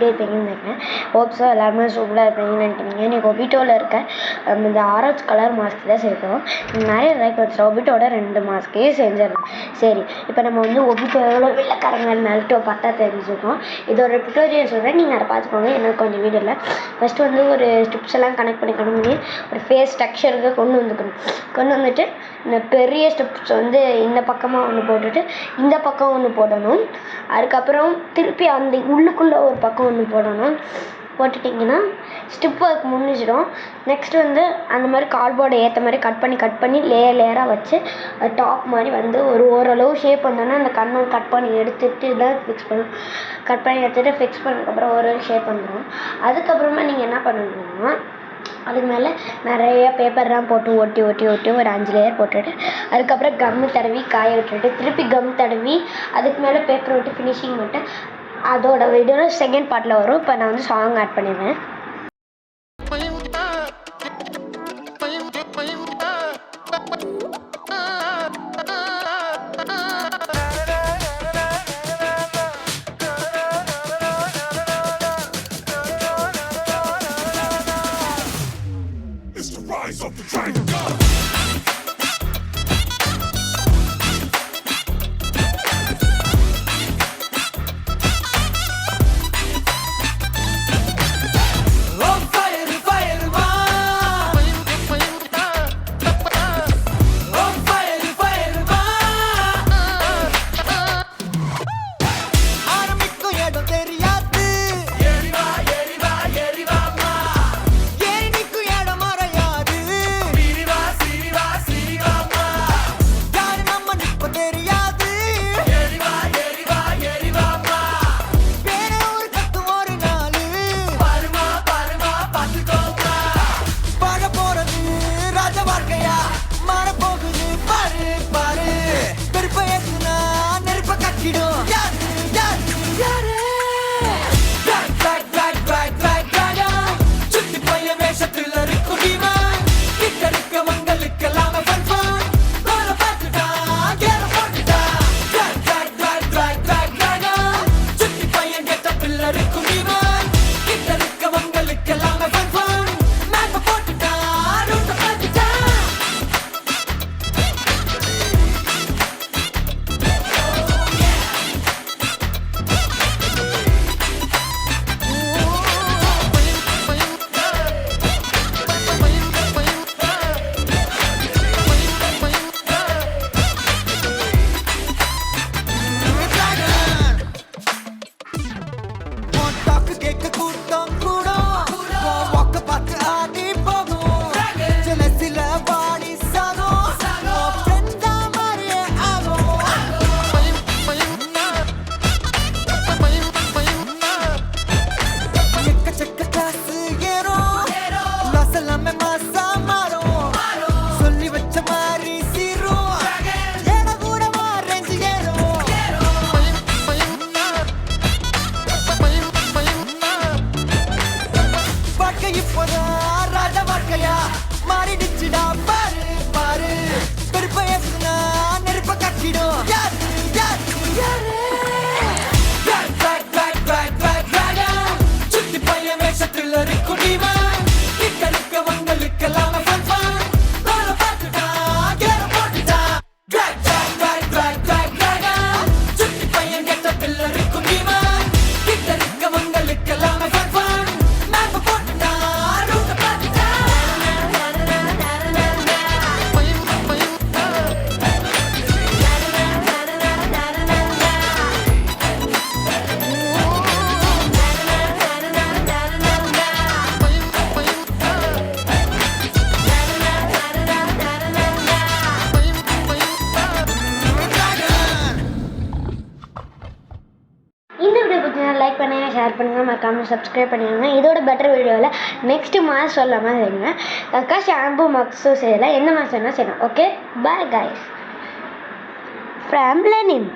இருப்பீங்கன்னு நினைக்கிறேன். ஹோப்ஸோ எல்லாருமே சூப்பராக இருப்பீங்கன்னு நினைக்கிறீங்க. இன்றைக்கி ஒபிட்டோவில் இருக்க இந்த ஆரஞ்சு கலர் மாஸ்க் தான் சேர்க்கணும். நிறைய லைக் வச்சு ஒபிட்டோட 2 மாஸ்க்கே செஞ்சிடலாம். சரி, இப்போ நம்ம வந்து ஒபிட்டோ எவ்வளோ வெள்ளைக்காரங்க நல்ட்டோ பார்த்தா தெரிஞ்சுக்கோம். இதோட டுட்டோரியல் சொல்கிறேன், நீங்கள் அதை பார்த்துக்கோங்க. எனக்கு கொஞ்சம் வீடியோவில் ஃபஸ்ட்டு வந்து ஒரு ஸ்டிப்ஸ் எல்லாம் கனெக்ட் பண்ணி ஒரு ஃபேஸ் ஸ்ட்ரக்சருக்கு கொண்டு வந்துட்டு இந்த பெரிய ஸ்டெப்ஸ் வந்து இந்த பக்கமாக ஒன்று போட்டுட்டு இந்த பக்கம் ஒன்று போடணும். அதுக்கப்புறம் திருப்பி அந்த உள்ளுக்குள்ளே ஒரு பக்கம் ஒன்று போடணும். போட்டுட்டிங்கன்னா ஸ்டிப் ஒர்க் முடிஞ்சிடும். நெக்ஸ்ட்டு வந்து அந்த மாதிரி கார்ட்போர்டை ஏற்ற மாதிரி கட் பண்ணி லேயராக வச்சு டாப் மாதிரி வந்து ஓரளவு ஷேப் வந்தோன்னா அந்த கண்ணை கட் பண்ணி எடுத்துகிட்டு இதில் ஃபிக்ஸ் பண்ணணும். கட் பண்ணி எடுத்துகிட்டு ஃபிக்ஸ் பண்ணதுக்கப்புறம் ஒரு ஷேப் வந்துடும். அதுக்கப்புறமா நீங்கள் என்ன பண்ணணும்னா அதுக்கு மேலே நிறைய பேப்பர்லாம் போட்டு ஒட்டி ஒரு 5 லேயர் போட்டுட்டு அதுக்கப்புறம் கம்மு தடவி காய விட்டுட்டு திருப்பி கம் தடவி அதுக்கு மேலே பேப்பர் ஒட்டி ஃபினிஷிங் பண்ணிட்டு அதோட வீடியோட செகண்ட் பார்ட்டில் வரும். இப்போ நான் வந்து சாங் ஆட் பண்ணிடுவேன். லைக் பண்ணுங்கள், ஷேர் பண்ணுங்கள், மறக்காமல் சப்ஸ்கிரைப் பண்ணிடுங்க. இதோட பெட்டர் வீடியோவில் நெக்ஸ்ட்டு மாதம் சொல்லாமல் செய்யுங்க. அக்கா ஷாம்பு மக்ஸும் செய்யலை, என்ன மாதம் வேணால் செய்யலாம். Okay, bye guys from Lenin.